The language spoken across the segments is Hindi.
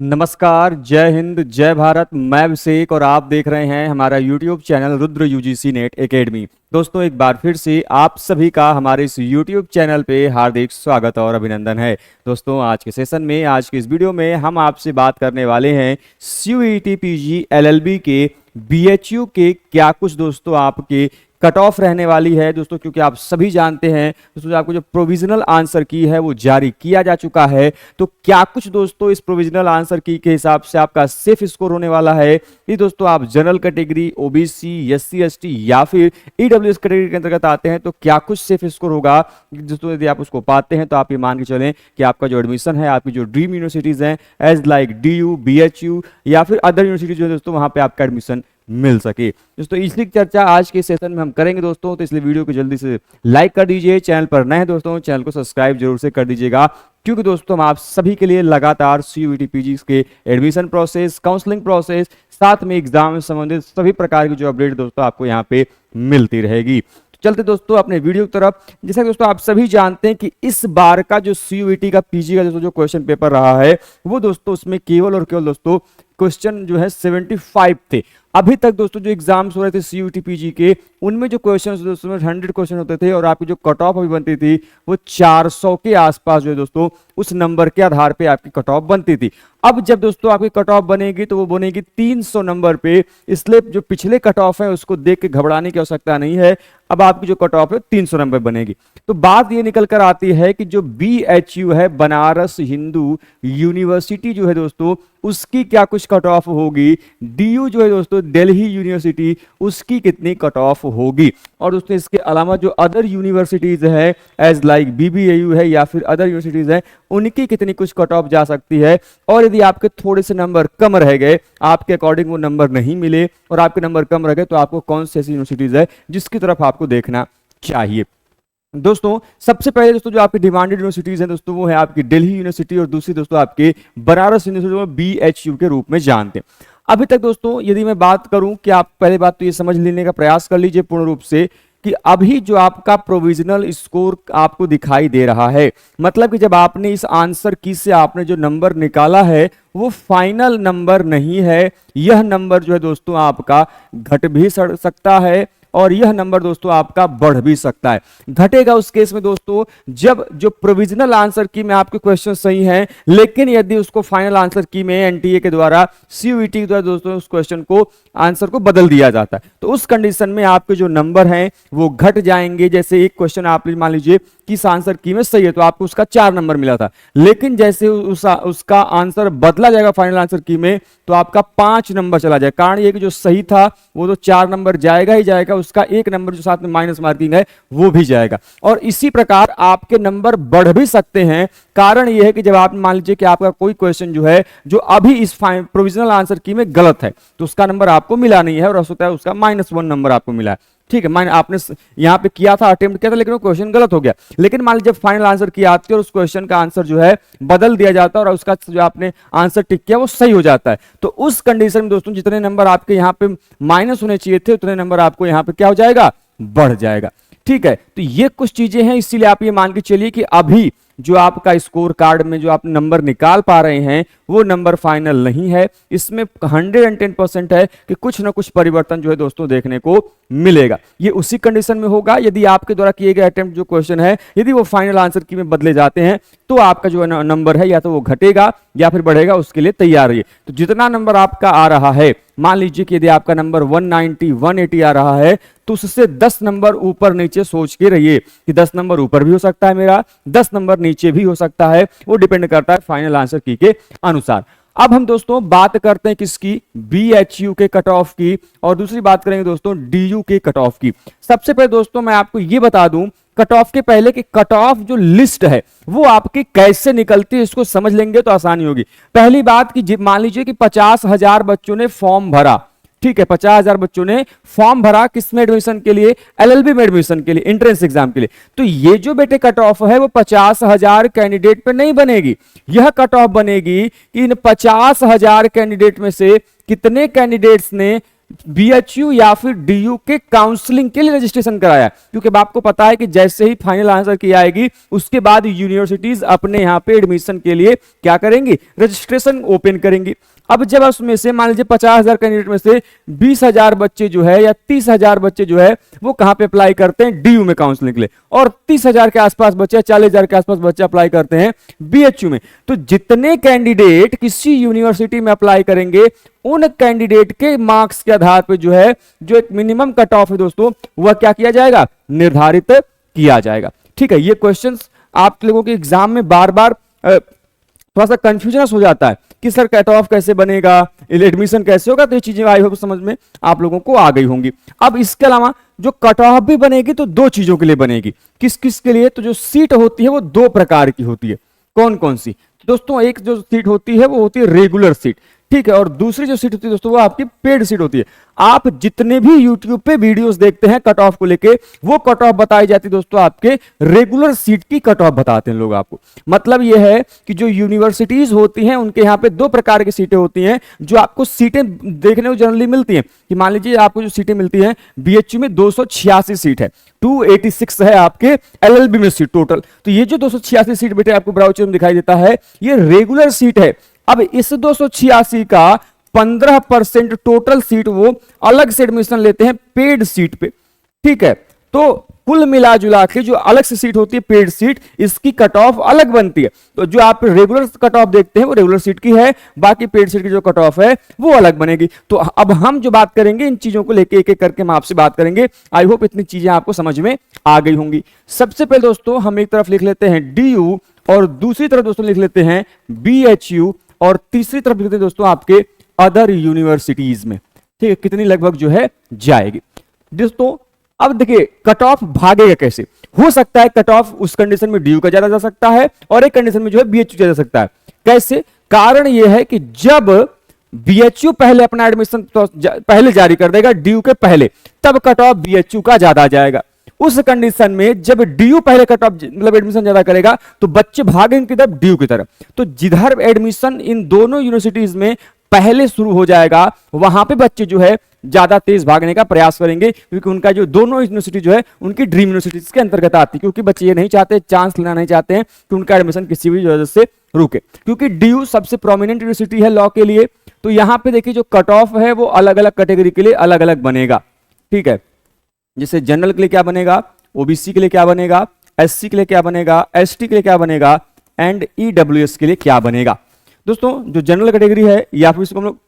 नमस्कार, जय हिंद, जय भारत। मैं अभिषेक और आप देख रहे हैं हमारा YouTube channel Rudra UGC net academy. दोस्तों, एक बार फिर से आप सभी का हमारे इस यूट्यूब चैनल पे हार्दिक स्वागत और अभिनंदन है। दोस्तों, आज के सेशन में, आज की इस वीडियो में हम आपसे बात करने वाले हैं सीयूईटी पीजी एलएलबी के बीएचयू के क्या कुछ दोस्तों आपके कट ऑफ रहने वाली है दोस्तों, क्योंकि आप सभी जानते हैं दोस्तों आपको जो प्रोविजनल आंसर की है वो जारी किया जा चुका है। तो क्या कुछ दोस्तों इस प्रोविजनल आंसर की के हिसाब से आपका सेफ स्कोर होने वाला है। ये दोस्तों आप general category, OBC, SC ST या फिर ईडब्ल्यूएस कैटेगरी के अंतर्गत आते हैं तो क्या कुछ सेफ स्कोर होगा दोस्तों। यदि आप उसको पाते हैं तो आप ये मान के चलें कि आपका जो एडमिशन है, आपकी जो ड्रीम यूनिवर्सिटीज हैं एज लाइक डीयू, बीएचयू या फिर अदर यूनिवर्सिटीज जो है दोस्तों, वहां पे आपका एडमिशन मिल सके दोस्तों। इसलिए चर्चा आज के सेशन में हम करेंगे दोस्तों, तो इसलिए वीडियो को जल्दी से लाइक कर दीजिए। चैनल पर नए हैं दोस्तों, चैनल को सब्सक्राइब जरूर से कर दीजिएगा, क्योंकि दोस्तों हम आप सभी के लिए लगातार सीयूईटी पीजी के एडमिशन प्रोसेस, काउंसलिंग प्रोसेस, साथ में एग्जाम से संबंधित सभी प्रकार की जो अपडेट दोस्तों आपको यहाँ पे मिलती रहेगी। चलते दोस्तों अपने वीडियो की तरफ। जैसा कि दोस्तों आप सभी जानते हैं कि इस बार का जो सीयूईटी का पीजी का दोस्तों जो क्वेश्चन पेपर रहा है वो दोस्तों उसमें केवल और केवल दोस्तों क्वेश्चन जो है 75 थे। अभी तक दोस्तों जो एग्जाम्स हो रहे थे सीयूईटी पीजी के, उनमें जो क्वेश्चन दोस्तों 100 क्वेश्चन होते थे और आपकी जो कट ऑफ अभी बनती थी वो 400 के आसपास जो है दोस्तों उस नंबर के आधार पे आपकी कट ऑफ बनती थी। अब जब दोस्तों आपकी कट ऑफ बनेगी तो वो बनेगी 300 नंबर पे, इसलिए जो पिछले कट ऑफ है उसको देख के घबराने की आवश्यकता नहीं है। अब आपकी जो कट ऑफ है 300 नंबर बनेगी। तो बात ये निकल कर आती है कि जो बीएचयू है, बनारस हिंदू यूनिवर्सिटी जो है दोस्तों, उसकी क्या कुछ कट ऑफ होगी। डीयू जो है दोस्तों, दिल्ली यूनिवर्सिटी, उसकी कितनी कट ऑफ होगी। और दोस्तों इसके अलावा जो अदर यूनिवर्सिटीज है एज लाइक बीबीएयू है या फिर अदर यूनिवर्सिटीज है, उनकी कितनी कुछ कट ऑफ जा सकती है। और यदि आपके थोड़े से नंबर कम रह गए, आपके अकॉर्डिंग वो नंबर नहीं मिले और आपके नंबर कम रह गए, तो आपको कौन सी ऐसी यूनिवर्सिटीज है जिसकी तरफ आपको देखना चाहिए। दोस्तों सबसे पहले दोस्तों जो आपकी डिमांडेड यूनिवर्सिटीज हैं दोस्तों, वो है आपकी दिल्ली यूनिवर्सिटी और दूसरी दोस्तों आपके बनारस यूनिवर्सिटी में बीएचयू के रूप में जानते हैं। अभी तक दोस्तों यदि मैं बात करूं कि आप पहले बात तो ये समझ लेने का प्रयास कर लीजिए पूर्ण रूप से कि अभी जो आपका प्रोविजनल स्कोर आपको दिखाई दे रहा है, मतलब कि जब आपने इस आंसर की से आपने जो नंबर निकाला है वो फाइनल नंबर नहीं है। यह नंबर जो है दोस्तों आपका घट भी सकता है और यह नंबर दोस्तों आपका बढ़ भी सकता है। घटेगा उस केस में दोस्तों जब जो प्रोविजनल आंसर की में आपके क्वेश्चन सही हैं, लेकिन यदि उसको फाइनल आंसर की में एनटीए के द्वारा, सीयूईटी के द्वारा दोस्तों उस क्वेश्चन को आंसर को बदल दिया जाता है, तो उस कंडीशन में आपके जो नंबर हैं वो घट जाएंगे। जैसे एक क्वेश्चन आप मान लीजिए कि इस आंसर की में सही है तो आपको उसका 4 नंबर मिला था, लेकिन जैसे उसका आंसर बदला जाएगा फाइनल आंसर की में तो आपका 5 नंबर चला जाएगा। कारण ये कि जो सही था वो तो 4 नंबर जाएगा ही जाएगा, उसका 1 नंबर जो साथ में माइनस मार्किंग है वो भी जाएगा। और इसी प्रकार आपके नंबर बढ़ भी सकते हैं। कारण ये है कि जब आप मान लीजिए कि आपका कोई क्वेश्चन जो है जो अभी इस प्रोविजनल आंसर की में गलत है तो उसका नंबर आपको मिला नहीं है और हो सकता है उसका -1 नंबर आपको मिला है। ठीक है, मान आपने यहां पे किया था, अटेम्प्ट किया था, लेकिन वो क्वेश्चन गलत हो गया। लेकिन मान लीजिए फाइनल आंसर की आती है और उस क्वेश्चन का आंसर जो है बदल दिया जाता है और उसका जो आपने आंसर टिक किया वो सही हो जाता है, तो उस कंडीशन में दोस्तों जितने नंबर आपके यहाँ पे माइनस होने चाहिए थे उतने नंबर आपको यहाँ पे क्या हो जाएगा, बढ़ जाएगा। ठीक है, तो ये कुछ चीजें हैं, इसीलिए आप ये मान के चलिए कि अभी जो आपका स्कोर कार्ड में जो आप नंबर निकाल पा रहे हैं वो नंबर फाइनल नहीं है। इसमें 110% है कि कुछ ना कुछ परिवर्तन जो है दोस्तों देखने को मिलेगा। ये उसी कंडीशन में होगा यदि आपके द्वारा किए गए अटेम्प्ट जो क्वेश्चन है यदि वो फाइनल आंसर की में बदले जाते हैं तो आपका जो नंबर है या तो वो घटेगा या फिर बढ़ेगा, उसके लिए तैयार रहिए। तो जितना नंबर आपका आ रहा है, मान लीजिए कि यदि आपका नंबर 190, 180 आ रहा है तो उससे 10 नंबर ऊपर नीचे सोच के रहिए कि 10 नंबर ऊपर भी हो सकता है मेरा, 10 नंबर नीचे भी हो सकता है, वो डिपेंड करता है फाइनल आंसर की के अनुसार। अब हम दोस्तों बात करते हैं किसकी, बीएचयू के कट ऑफ की, और दूसरी बात करेंगे दोस्तों डीयू के कट ऑफ की। सबसे पहले दोस्तों मैं आपको यह बता दूं कट ऑफ के पहले कि कट ऑफ जो लिस्ट है वो आपकी कैसे निकलती है, इसको समझ लेंगे तो आसानी होगी। पहली बात कि मान लीजिए कि 50,000 बच्चों ने फॉर्म भरा, ठीक है, 50,000 बच्चों ने फॉर्म भरा किसमें एडमिशन के लिए, एलएलबी में एडमिशन के लिए, एंट्रेंस एग्जाम के लिए। तो ये जो बेटे कट ऑफ है वो 50,000 कैंडिडेट पे नहीं बनेगी, यह कट ऑफ बनेगी कि इन 50,000 कैंडिडेट में से कितने कैंडिडेट्स ने बीएचयू या फिर डीयू के काउंसलिंग के लिए रजिस्ट्रेशन कराया, क्योंकि अब आपको पता है कि जैसे ही फाइनल आंसर की आएगी उसके बाद यूनिवर्सिटीज अपने यहाँ पे एडमिशन के लिए क्या करेंगी, रजिस्ट्रेशन ओपन करेंगी। अब जब उसमें से मान लीजिए 50,000 कैंडिडेट में से 20,000 बच्चे जो है या 30,000 बच्चे जो है वो कहां पे अप्लाई करते हैं, डीयू में काउंसलिंग के लिए, और 30,000 के आसपास बच्चे, 40,000 के आसपास बच्चे अप्लाई करते हैं बीएचयू में। तो जितने कैंडिडेट किसी यूनिवर्सिटी में अप्लाई करेंगे उन कैंडिडेट के मार्क्स के आधार पर जो है जो एक मिनिमम कट ऑफ है दोस्तों वह क्या किया जाएगा, निर्धारित किया जाएगा। ठीक है, ये क्वेश्चंस आप लोगों के एग्जाम में बार बार थोड़ा सा कंफ्यूजन हो जाता है कि सर कट ऑफ कैसे बनेगा, एडमिशन कैसे होगा, तो ये चीजें आई होप समझ में आप लोगों को आ गई होंगी। अब इसके अलावा जो कट ऑफ भी बनेगी तो दो चीजों के लिए बनेगी, किस किस के लिए, तो जो सीट होती है वो दो प्रकार की होती है। कौन कौन सी दोस्तों, एक जो सीट होती है वो होती है रेगुलर सीट, ठीक है, और दूसरी जो सीट होती है दोस्तों वो आपकी पेड सीट होती है। आप जितने भी YouTube पे वीडियोस देखते हैं कट ऑफ को लेके, वो कट ऑफ बताई जाती है दोस्तों आपके रेगुलर सीट की कट ऑफ बताते हैं लोग आपको। मतलब ये है कि जो यूनिवर्सिटीज होती हैं उनके यहाँ पे दो प्रकार की सीटें होती हैं जो आपको सीटें देखने को जनरली मिलती हैं, कि मान लीजिए आपको जो सीटें मिलती हैं बीएचयू में 286 सीट है, 286 है आपके एलएलबी में सीट टोटल। तो ये जो 286 सीट बेटे आपको ब्राउचर में दिखाई देता है ये रेगुलर सीट है। अब इस 286 का 15% टोटल सीट वो अलग से एडमिशन लेते हैं पेड सीट पे, ठीक है। तो कुल मिला जुला के जो अलग से सीट होती है पेड सीट, इसकी कट ऑफ अलग बनती है। तो जो आप रेगुलर कट ऑफ देखते हैं वो रेगुलर सीट की है, बाकी पेड सीट की जो कट ऑफ है वो अलग बनेगी। तो अब हम जो बात करेंगे इन चीजों को लेके एक एक करके हम आपसे बात करेंगे। आई होप इतनी चीजें आपको समझ में आ गई होंगी। सबसे पहले दोस्तों हम एक तरफ लिख लेते हैं डीयू और दूसरी तरफ दोस्तों लिख लेते हैं बीएचयू और तीसरी तरफ लिखते हैं दोस्तों आपके अदर यूनिवर्सिटीज में, ठीक है, कितनी लगभग जो है जाएगी दोस्तों। अब देखिए कट ऑफ भागेगा कैसे, हो सकता है कट ऑफ उस कंडीशन में डीयू का ज्यादा जा सकता है और एक कंडीशन में जो है बीएचयू जा सकता है। कैसे, कारण यह है कि जब बीएचयू पहले अपना एडमिशन पहले जारी कर देगा डीयू के पहले, तब कट ऑफ बीएचयू का ज्यादा जाएगा। उस कंडीशन में जब डीयू पहले कट ऑफ मतलब एडमिशन ज्यादा करेगा तो बच्चे भागेंगे की तरफ, डीयू की तरफ। तो जिधर एडमिशन इन दोनों यूनिवर्सिटीज में पहले शुरू हो जाएगा वहां पे बच्चे जो है ज्यादा तेज भागने का प्रयास करेंगे, क्योंकि उनका जो दोनों यूनिवर्सिटी जो है उनकी ड्रीम यूनिवर्सिटीज के अंतर्गत आती है, क्योंकि बच्चे ये नहीं चाहते, चांस लेना नहीं चाहते हैं कि उनका एडमिशन किसी भी वजह से रुके, क्योंकि डीयू सबसे प्रोमिनेंट यूनिवर्सिटी है लॉ के लिए। तो यहां पे देखिए जो कट ऑफ है वो अलग अलग कैटेगरी के लिए अलग अलग बनेगा, ठीक है। जैसे जनरल के लिए क्या बनेगा, ओबीसी के लिए क्या बनेगा, एससी के लिए क्या बनेगा, एसटी के लिए क्या बनेगा एंड ईडब्ल्यूएस के लिए क्या बनेगा। दोस्तों जो जनरल कैटेगरी है या फिर इसको हम लोग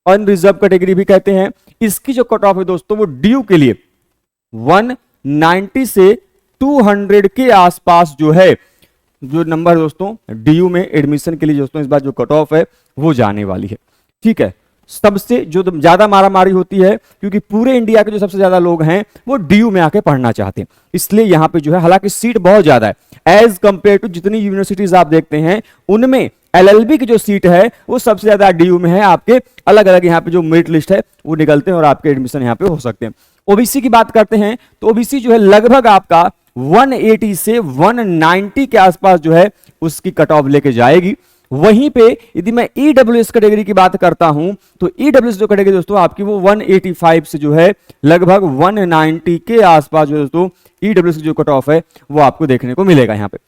अनरिजर्व कैटेगरी भी कहते हैं, इसकी जो कट ऑफ है दोस्तों वो डीयू के लिए 190 से 200 के आसपास जो है जो नंबर दोस्तों डीयू में एडमिशन के लिए दोस्तों इस बार जो कट ऑफ है वो जाने वाली है, ठीक है। सबसे जो ज्यादा मारामारी होती है क्योंकि पूरे इंडिया के जो सबसे ज्यादा लोग हैं वो डीयू में आके पढ़ना चाहते हैं, इसलिए यहां पे जो है हालांकि सीट बहुत ज्यादा है एज कंपेयर टू जितनी यूनिवर्सिटीज आप देखते हैं उनमें एलएलबी की जो सीट है वो सबसे ज्यादा डीयू में है। आपके अलग अलग यहाँ पे जो मेरिट लिस्ट है वो निकलते हैं और आपके एडमिशन यहाँ पे हो सकते हैं। ओबीसी की बात करते हैं तो ओबीसी जो है लगभग आपका 180 से 190 के आसपास जो है उसकी कट ऑफ लेके जाएगी। वहीं पे यदि मैं ईडब्ल्यूएस कैटेगरी की बात करता हूं तो ईडब्ल्यूएस जो कैटेगरी दोस्तों आपकी वो 185 से जो है लगभग 190 के आसपास जो दोस्तों ईडब्ल्यूएस की जो कट ऑफ है वो आपको देखने को मिलेगा। यहाँ पे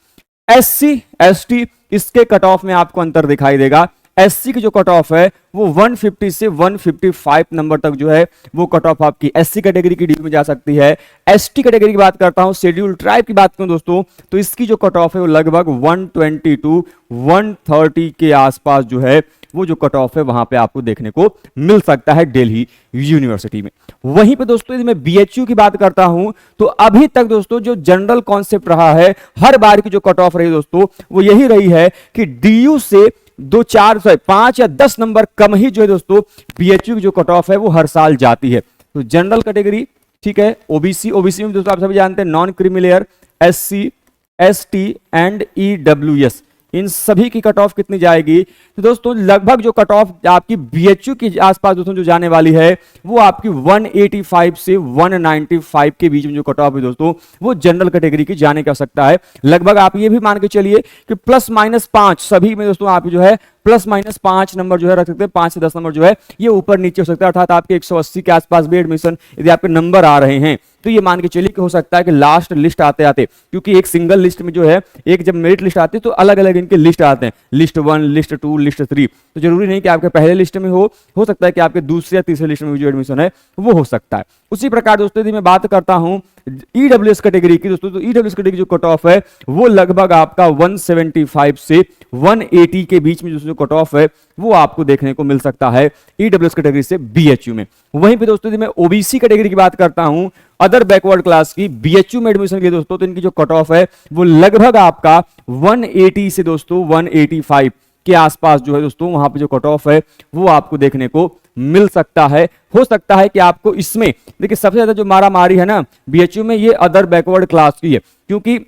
एससी एसटी इसके कट ऑफ में आपको अंतर दिखाई देगा। एससी की जो कट ऑफ है वो 150 से 155 नंबर तक जो है वो कट ऑफ आपकी एससी कैटेगरी की डीयू में जा सकती है। एसटी कैटेगरी की बात करता हूं, शेड्यूल ट्राइब की बात करूं दोस्तों तो इसकी जो कट ऑफ है वो लगभग 120 टू 130 के आसपास जो है वो जो कट ऑफ है वहां पे आपको देखने को मिल सकता है दिल्ली यूनिवर्सिटी में। वहीं पे दोस्तों यदि मैं बीएचयू की बात करता हूं तो अभी तक दोस्तों जो जनरल कॉन्सेप्ट रहा है हर बार की जो कट ऑफ रही दोस्तों वो यही रही है कि डीयू से 5 या 10 नंबर कम ही जो है दोस्तों बीएचयू की जो कट ऑफ है वो हर साल जाती है। तो जनरल कैटेगरी, ठीक है, ओबीसी में दोस्तों आप सभी जानते हैं non creamy layer, SC ST and EWS इन सभी की कट ऑफ कितनी जाएगी तो दोस्तों लगभग जो कट ऑफ आपकी बीएचयू के आसपास दोस्तों जो जाने वाली है वो आपकी 185 से 195 के बीच में जो कट ऑफ है दोस्तों वो जनरल कैटेगरी की जाने की आवश्यकता है। लगभग आप ये भी मान के चलिए कि ±5 सभी में दोस्तों आप जो है प्लस माइनस 5 नंबर जो है रख सकते हैं, 5 से 10 नंबर जो है ये ऊपर नीचे हो सकता है, अर्थात आपके 180 के आसपास भी एडमिशन यदि आपके नंबर आ रहे हैं तो ये मान के चलिए कि हो सकता है कि लास्ट लिस्ट आते आते, क्योंकि एक सिंगल लिस्ट में जो है एक जब मेरिट लिस्ट आती है तो अलग अलग इनके लिस्ट आते हैं, लिस्ट 1, लिस्ट 2, लिस्ट 3, तो जरूरी नहीं कि आपके पहले लिस्ट में हो सकता है कि आपके दूसरे या तीसरे लिस्ट में जो एडमिशन है वो हो सकता है। उसी प्रकार दोस्तों यदि मैं बात करता हूं ईडब्ल्यूएस कैटेगरी की दोस्तों, तो ईडब्ल्यूएस कैटेगरी जो कट ऑफ है वो लगभग आपका 175 से 180 के बीच में जो कट ऑफ है वो आपको देखने को मिल सकता है ईडब्ल्यूएस कैटेगरी से बीएचयू में। वहीं पे दोस्तों यदि मैं ओबीसी कैटेगरी की बात करता हूं, अदर बैकवर्ड क्लास की बीएचयू में एडमिशन के लिए दोस्तों, तो इनकी जो कट ऑफ है वो लगभग आपका 180 से दोस्तों 185 के आसपास जो है दोस्तों वहां पे जो कट ऑफ है वो आपको देखने को मिल सकता है। हो सकता है कि आपको इसमें देखिए सबसे ज्यादा जो मारा मारी है ना बीएचयू में ये अदर बैकवर्ड क्लास की है, क्योंकि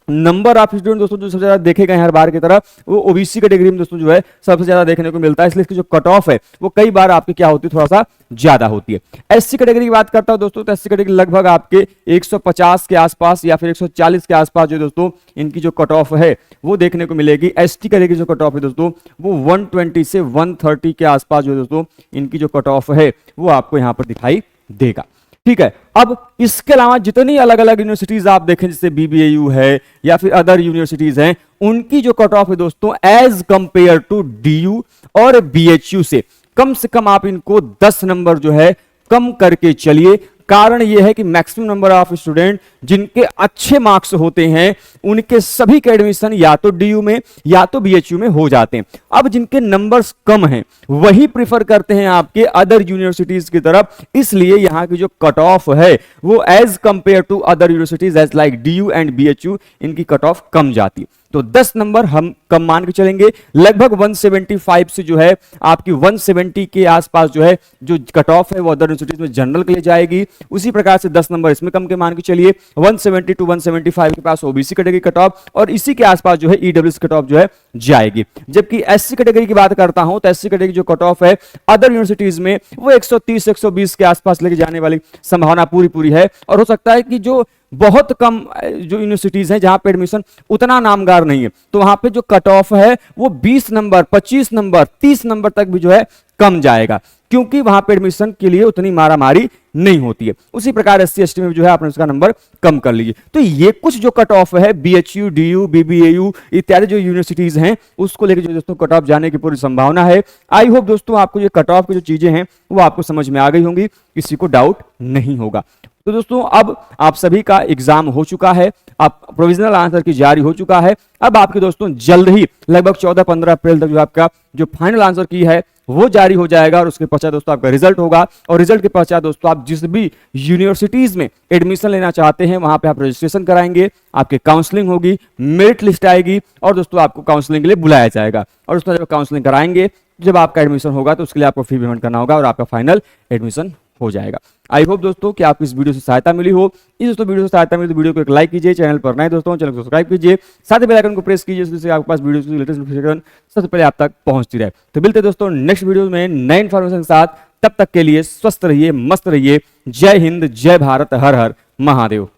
नंबर ऑफ स्टूडेंट दोस्तों जो सबसे ज्यादा देखे गए हर बार की तरह वो ओबीसी कैटेगरी में दोस्तों जो है सबसे ज्यादा देखने को मिलता है, इसलिए इसकी जो कट ऑफ है वो कई बार आपकी क्या होती है, थोड़ा सा ज्यादा होती है। एससी कैटेगरी की बात करता हूं दोस्तों, तो एससी कैटेगरी लगभग आपके 150 के आसपास या फिर 140 के आसपास जो दोस्तों इनकी जो कट ऑफ है वो देखने को मिलेगी। एसटी कैटेगरी जो कट ऑफ है दोस्तों वो 120 से 130 के आसपास जो दोस्तों इनकी जो कट ऑफ है वो आपको यहां पर दिखाई देगा। ठीक है, अब इसके अलावा जितनी अलग अलग यूनिवर्सिटीज आप देखें जैसे बीबीएयू है या फिर अदर यूनिवर्सिटीज हैं, उनकी जो कट ऑफ है दोस्तों एज कंपेयर टू डीयू और बीएचयू से कम आप इनको 10 नंबर जो है कम करके चलिए। कारण यह है कि मैक्सिमम नंबर ऑफ स्टूडेंट जिनके अच्छे मार्क्स होते हैं उनके सभी के एडमिशन या तो डीयू में या तो बीएचयू में हो जाते हैं। अब जिनके नंबर्स कम हैं वही प्रिफर करते हैं आपके अदर यूनिवर्सिटीज की तरफ, इसलिए यहां की जो कट ऑफ है वो as compare to other universities as like DU and BHU इनकी कट ऑफ कम जाती है। तो 10 नंबर हम कम मान के चलेंगे, लगभग 175 से जो है आपकी 170 के आसपास जो है जो कट ऑफ है वो अदर यूनिवर्सिटीज में जनरल के लिए जाएगी। उसी प्रकार से 10 नंबर इसमें कम के मान के चलिए 170 टू 175 के पास ओबीसी कैटेगरी कट ऑफ और इसी के आसपास जो है ईडब्ल्यूएस कट ऑफ जो है जाएगी। जबकि एससी कैटेगरी की बात करता हूं तो एससी कैटेगरी जो कट ऑफ है अदर यूनिवर्सिटीज में वो 130 120 के आसपास लेके जाने वाली संभावना पूरी है, और हो सकता है कि जो बहुत कम जो यूनिवर्सिटीज हैं जहां पे एडमिशन उतना नामगार नहीं है तो वहां पे जो कट ऑफ है वो 20 नंबर 25 नंबर 30 नंबर तक भी जो है कम जाएगा, क्योंकि वहां पे एडमिशन के लिए उतनी मारामारी नहीं होती है। उसी प्रकार एससी एसटी में जो है आपने उसका नंबर कम कर लीजिए। तो ये कुछ जो कट ऑफ है बीएचयू डीयू बीबीएयू इत्यादि जो यूनिवर्सिटीज हैं उसको लेकर जो दोस्तों कट ऑफ जाने की पूरी संभावना है। आई होप दोस्तों आपको ये कट ऑफ की जो चीजें हैं वो आपको समझ में आ गई होंगी, किसी को डाउट नहीं होगा। तो दोस्तों अब आप सभी का एग्जाम हो चुका है, आप प्रोविजनल आंसर की जारी हो चुका है। अब आपके दोस्तों जल्द ही लगभग 14-15 अप्रैल तक जो आपका जो फाइनल आंसर की है वो जारी हो जाएगा और उसके पश्चात दोस्तों आपका रिजल्ट होगा, और रिजल्ट के पश्चात दोस्तों आप जिस भी यूनिवर्सिटीज में एडमिशन लेना चाहते हैं वहां पे आप रजिस्ट्रेशन कराएंगे, आपकी काउंसलिंग होगी, मेरिट लिस्ट आएगी और दोस्तों आपको काउंसलिंग के लिए बुलाया जाएगा, और उसमें जब काउंसलिंग कराएंगे जब आपका एडमिशन होगा तो उसके लिए आपको फी पेमेंट करना होगा और आपका फाइनल एडमिशन हो जाएगा। आई होप दोस्तों कि आपको इस वीडियो से सहायता मिली हो। इस दोस्तों वीडियो से सहायता मिली तो वीडियो को एक लाइक कीजिए, चैनल पर नए दोस्तों चैनल को सब्सक्राइब कीजिए, साथ ही बेल आइकन को प्रेस कीजिए जिससे आपके पास वीडियो की लेटेस्ट नोटिफिकेशन सबसे पहले आप तक पहुंचती रहे। तो मिलते दोस्तों नेक्स्ट वीडियो में नए इन्फॉर्मेशन के साथ, तब तक के लिए स्वस्थ रहिए, मस्त रहिए। जय हिंद, जय भारत, हर हर महादेव।